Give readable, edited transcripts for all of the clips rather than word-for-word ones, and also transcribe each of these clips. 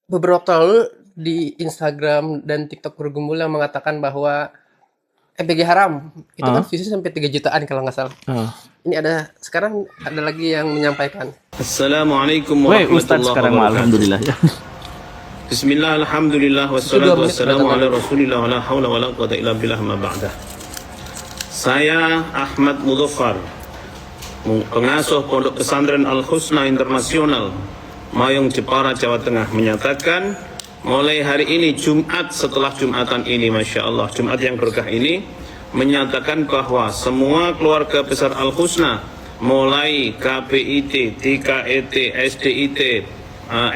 beberapa waktu lalu di Instagram dan TikTok bergembul yang mengatakan bahwa MPG haram. Itu kan Ah, views sampai 3 jutaan kalau nggak salah. ah. Ini sekarang ada lagi yang menyampaikan. Assalamualaikum Weh, Ustadz warahmatullahi sekarang mah wabarakatuh. alhamdulillah ya. Bismillah, alhamdulillah, Itu 2 wassalatu menit wassalamu berarti. ala rasulillah, wa la hawla wa la quwata illa billah ma ba'dah. Saya Ahmad Muzaffar, pengasuh Pondok Pesantren Al-Husna Internasional, Mayung Jepara, Jawa Tengah, menyatakan mulai hari ini Jumat setelah Jumatan ini, Masya Allah, Jumat yang berkah ini, menyatakan bahwa semua keluarga besar Al-Husna, mulai KPIT, TKET, SDIT,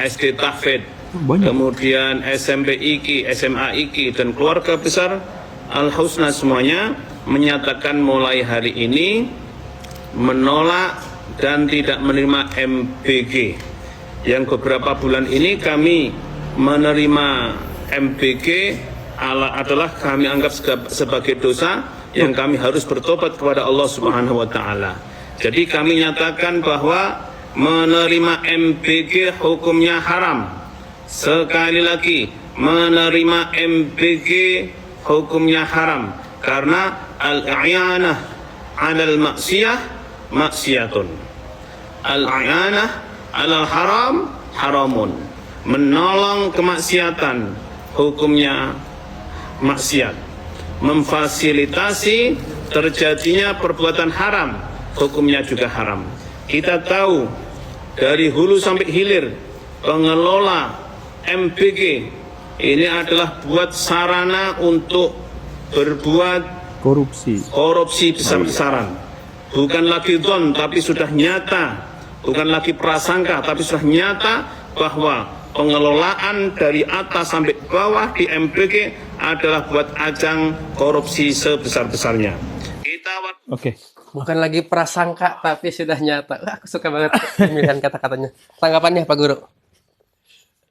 SD Tahfidz, Banyak. kemudian SMP IKI, SMA IKI, dan keluarga besar Al-Husna semuanya menyatakan mulai hari ini menolak dan tidak menerima MBG. Yang beberapa bulan ini kami menerima MBG adalah kami anggap sebagai dosa yang kami harus bertobat kepada Allah Subhanahu wa taala. Jadi kami nyatakan bahwa menerima MBG hukumnya haram. Sekali lagi, menerima MBG hukumnya haram karena al-i'anah 'alal maksiyah maksiyatun. Al-i'anah 'alal haram haramun. Menolong kemaksiatan hukumnya maksiat. Memfasilitasi terjadinya perbuatan haram hukumnya juga haram. Kita tahu dari hulu sampai hilir pengelola MBG ini adalah buat sarana untuk berbuat korupsi besar-besaran. Bukan lagi dhon tapi sudah nyata, bukan lagi prasangka tapi sudah nyata bahwa pengelolaan dari atas sampai bawah di MBG adalah buat ajang korupsi sebesar-besarnya. Oke. Bukan lagi prasangka tapi sudah nyata. Aku suka banget pemilihan kata-katanya. Tanggapannya Pak Guru?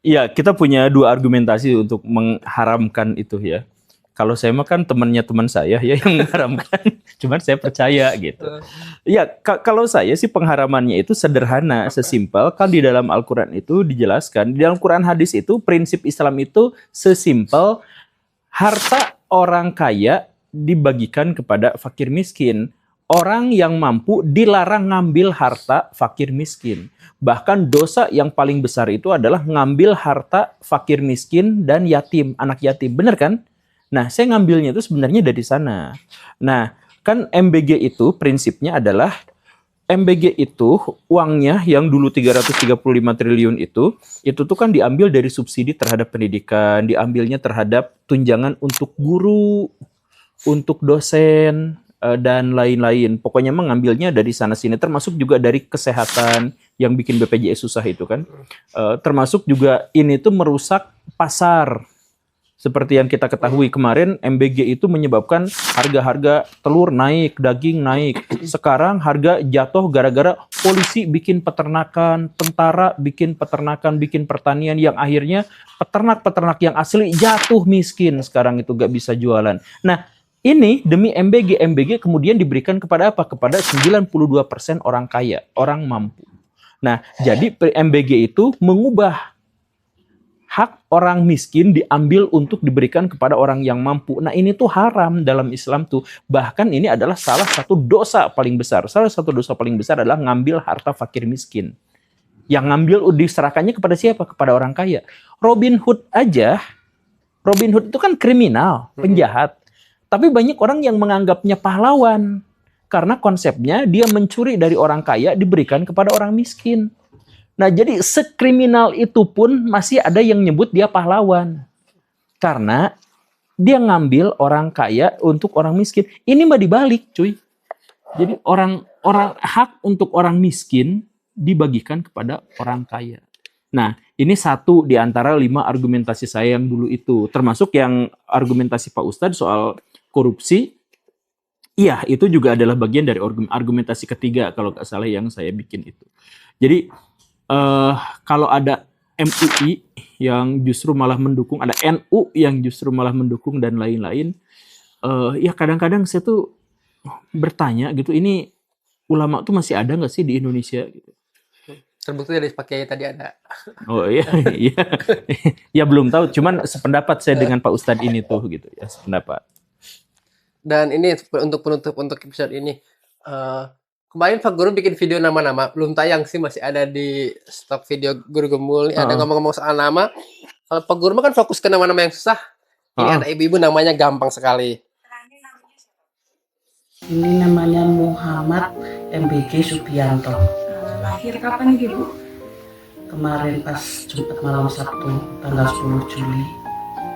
Iya, kita punya dua argumentasi untuk mengharamkan itu ya. Kalau saya mah kan temannya teman saya ya yang mengharamkan. Cuman saya percaya gitu. Iya, kalau saya sih pengharamannya itu sederhana, sesimpel. Kan di dalam Al-Quran itu dijelaskan. Di dalam Quran hadis itu prinsip Islam itu sesimpel harta orang kaya dibagikan kepada fakir miskin. Orang yang mampu dilarang ngambil harta fakir miskin. Bahkan dosa yang paling besar itu adalah ngambil harta fakir miskin dan yatim, anak yatim. Benar kan? Nah, saya ngambilnya itu sebenarnya dari sana. Nah, kan MBG itu prinsipnya adalah MBG itu uangnya yang dulu 335 triliun itu tuh kan diambil dari subsidi terhadap pendidikan, diambilnya terhadap tunjangan untuk guru, untuk dosen, dan lain-lain. Pokoknya mengambilnya dari sana-sini, termasuk juga dari kesehatan yang bikin BPJS susah itu kan. Termasuk juga ini tuh merusak pasar. Seperti yang kita ketahui kemarin, MBG itu menyebabkan harga-harga telur naik, daging naik. Sekarang harga jatuh gara-gara polisi bikin peternakan, tentara bikin peternakan, bikin pertanian yang akhirnya peternak-peternak yang asli jatuh miskin. Sekarang itu gak bisa jualan. Nah, ini demi MBG kemudian diberikan kepada apa? Kepada 92% orang kaya, orang mampu. Nah, jadi MBG itu mengubah hak orang miskin diambil untuk diberikan kepada orang yang mampu. Nah, ini tuh haram dalam Islam tuh. Bahkan ini adalah salah satu dosa paling besar. Salah satu dosa paling besar adalah ngambil harta fakir miskin. Yang ngambil diserahkannya kepada siapa? Kepada orang kaya. Robin Hood itu kan kriminal, penjahat. Tapi banyak orang yang menganggapnya pahlawan. Karena konsepnya dia mencuri dari orang kaya diberikan kepada orang miskin. Nah, jadi sekriminal itu pun masih ada yang nyebut dia pahlawan. Karena dia ngambil orang kaya untuk orang miskin. Ini mah dibalik, cuy. Jadi orang hak untuk orang miskin dibagikan kepada orang kaya. Nah, ini satu di antara 5 argumentasi saya yang dulu itu. Termasuk yang argumentasi Pak Ustadz soal korupsi. Iya, itu juga adalah bagian dari argumentasi ketiga kalau nggak salah yang saya bikin itu. Jadi, kalau ada MUI yang justru malah mendukung, ada NU yang justru malah mendukung dan lain-lain, ya kadang-kadang saya tuh bertanya gitu, ini ulama tuh masih ada nggak sih di Indonesia? Gitu. Terbukti dari Pak Kiai tadi ada. Oh iya, iya. Ya belum tahu, cuman sependapat saya dengan Pak Ustadz ini tuh gitu ya, sependapat. Dan ini untuk penutup untuk episode ini. Kemarin Pak Guru bikin video nama-nama, belum tayang sih, masih ada di stok video Guru Gembul. Ini ada ngomong-ngomong soal nama. Kalau Pak Guru mah kan fokus ke nama-nama yang susah. Ini ada ibu-ibu namanya gampang sekali. Ini namanya Muhammad MBG Subianto. Lahir kapan Ibu? Kemarin pas Jumat malam Sabtu tanggal 10 Juli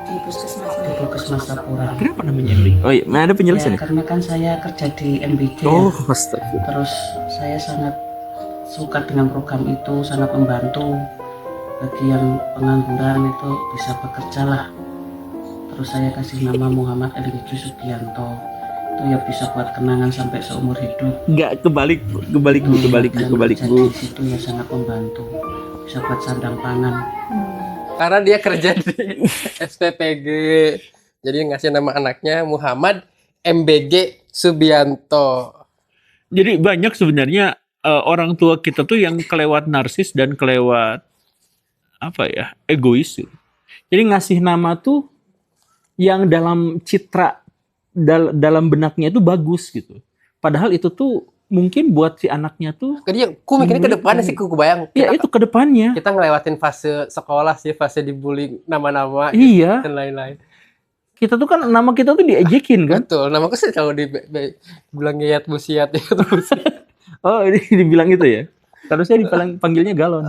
Di puskesmas. di Puskesmas Sapura. Kenapa namanya MBG? Oh iya, ada penjelasan Ya, ya? karena kan saya kerja di MBG Oh, ya. astagfirullah. Terus saya sangat suka dengan program itu, sangat membantu bagi yang pengangguran itu bisa bekerja lah. Terus saya kasih nama Muhammad MBG Subianto. Itu ya bisa buat kenangan sampai seumur hidup. Enggak, kebalik Bu. Dan kerja di situ ya sangat membantu. Bisa buat sandang pangan. Karena dia kerja di SPPG. Jadi ngasih nama anaknya Muhammad MBG Subianto. Jadi banyak sebenarnya orang tua kita tuh yang kelewat narsis dan kelewat apa ya, egois. Jadi ngasih nama tuh yang dalam citra dalam benaknya itu bagus gitu. Padahal itu tuh mungkin buat si anaknya tuh. Jadi ku mikirnya ke depannya sih, ku bayang. Ya itu ke depannya. Kita ngelewatin fase sekolah sih, fase dibully nama-nama Iya. dan lain-lain. Kita tuh kan nama kita tuh diejekin kan. Betul, namaku sih kalau dibilang Yayat Busiat ya terus. Oh ini dibilang itu ya. Kalau saya panggilnya Galon.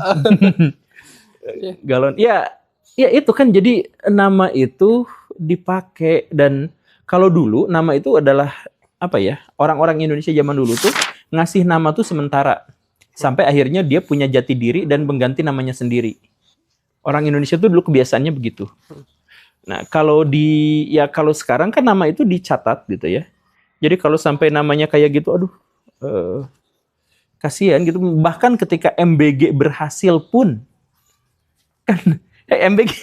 Galon. Ya itu kan jadi nama itu dipakai. Dan kalau dulu nama itu adalah apa ya, orang-orang Indonesia zaman dulu tuh ngasih nama tuh sementara sampai akhirnya dia punya jati diri dan mengganti namanya sendiri. Orang Indonesia tuh dulu kebiasaannya begitu. Nah kalau kalau sekarang kan nama itu dicatat gitu ya. Jadi kalau sampai namanya kayak gitu, aduh, kasihan gitu. Bahkan ketika MBG berhasil pun kan MBG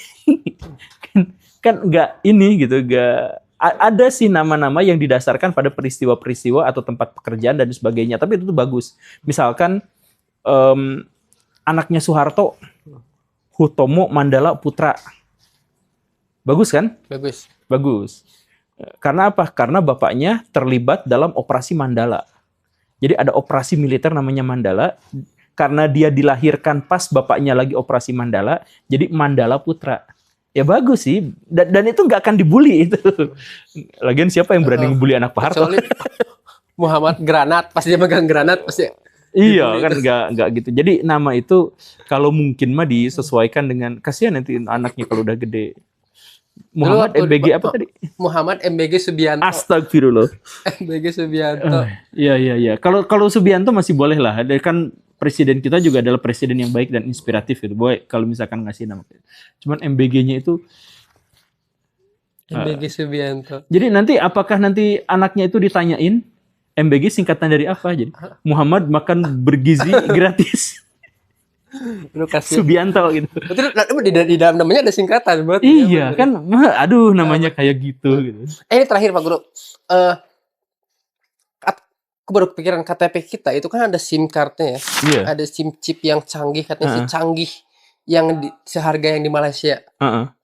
kan nggak ini gitu, nggak ada sih nama-nama yang didasarkan pada peristiwa-peristiwa atau tempat pekerjaan dan sebagainya. Tapi itu tuh bagus. Misalkan anaknya Soeharto, Hutomo Mandala Putra. Bagus kan? Bagus. Bagus. Karena apa? Karena bapaknya terlibat dalam operasi Mandala. Jadi ada operasi militer namanya Mandala. Karena dia dilahirkan pas bapaknya lagi operasi Mandala, jadi Mandala Putra. Ya bagus sih, dan itu nggak akan dibully itu. Lagian siapa yang berani ngebully anak Pak Harto? Kecuali Muhammad Granat, pas dia megang granat pasti. Iya kan nggak gitu. Jadi nama itu kalau mungkin mah disesuaikan dengan, kasihan nanti anaknya kalau udah gede. Muhammad MBG apa tadi? Muhammad MBG Subianto. Astagfirullah. MBG Subianto. Iya. Kalau Subianto masih boleh lah. Dia kan presiden kita juga adalah presiden yang baik dan inspiratif gitu. Boleh kalau misalkan ngasih nama. Cuman MBG-nya itu MBG Subianto. Jadi nanti apakah nanti anaknya itu ditanyain MBG singkatan dari apa? Jadi Muhammad makan bergizi gratis. Lu kasih. Subianto gitu. Betul, di dalam namanya ada singkatan buat. Iya kan, aduh namanya kayak gitu. Ini terakhir Pak Guru. Aku baru kepikiran KTP kita itu kan ada SIM cardnya ya. Iya. Ada SIM chip yang canggih, katanya sih canggih, yang seharga yang di Malaysia.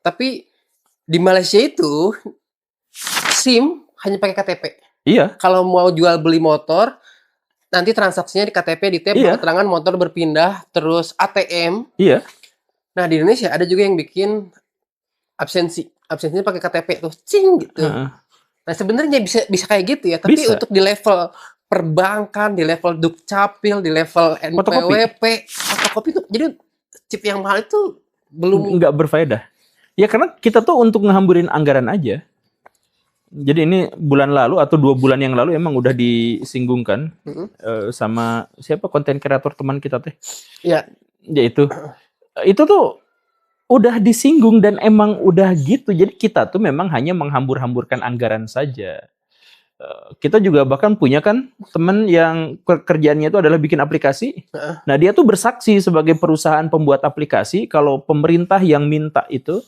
Tapi di Malaysia itu SIM hanya pakai KTP. Iya. Kalau mau jual beli motor, nanti transaksinya di KTP, di tap, keterangan motor berpindah, terus ATM. Iya. Nah di Indonesia ada juga yang bikin absensinya pakai KTP tuh, cing gitu. Nah sebenarnya bisa kayak gitu ya, tapi Bisa. untuk di level perbankan, di level Dukcapil, di level NPWP, fotokopi tuh, jadi chip yang mahal itu belum nggak berfaedah. Ya karena kita tuh untuk ngehamburin anggaran aja. Jadi ini bulan lalu atau 2 bulan yang lalu emang udah disinggungkan sama siapa konten kreator teman kita teh. ya Ya itu tuh udah disinggung dan emang udah gitu. Jadi kita tuh memang hanya menghambur-hamburkan anggaran saja. Kita juga bahkan punya kan teman yang kerjaannya itu adalah bikin aplikasi. Nah dia tuh bersaksi sebagai perusahaan pembuat aplikasi kalau pemerintah yang minta itu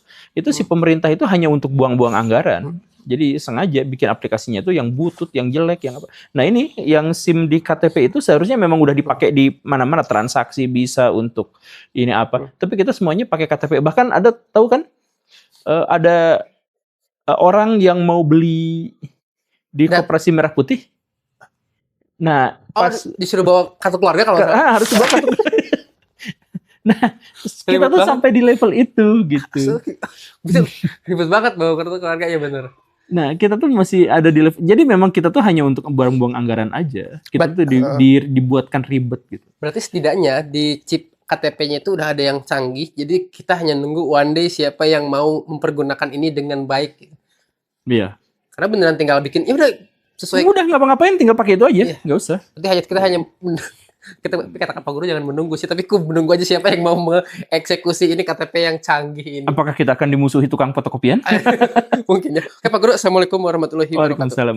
si pemerintah itu hanya untuk buang-buang anggaran. Jadi sengaja bikin aplikasinya itu yang butut, yang jelek, yang apa. Nah ini yang SIM di KTP itu seharusnya memang udah dipakai di mana-mana, transaksi bisa untuk ini apa. Tapi kita semuanya pakai KTP. Bahkan ada, tahu kan, ada orang yang mau beli di Koperasi Merah Putih. Nah, pas disuruh bawa kartu keluarga kalau harus bawa kartu keluarga. Nah, kita tuh sampai di level itu gitu. Betul, ribet banget bawa kartu keluarga, ya bener. Nah, kita tuh masih ada di level. Jadi memang kita tuh hanya untuk buang-buang anggaran aja. Kita tuh dibuatkan ribet gitu. Berarti setidaknya di chip KTP-nya itu udah ada yang canggih. Jadi kita hanya nunggu one day siapa yang mau mempergunakan ini dengan baik. Iya. Karena beneran tinggal bikin, ya udah sesuai. Udah ngapa-ngapain tinggal pakai itu aja, nggak usah. Berarti kita hanya kita kata Pak Guru jangan menunggu sih, tapi menunggu aja siapa yang mau mengeksekusi ini KTP yang canggih ini. Apakah kita akan dimusuhi tukang fotokopian? Mungkin ya. Oke Pak Guru, assalamualaikum warahmatullahi wabarakatuh. Waalaikumsalam.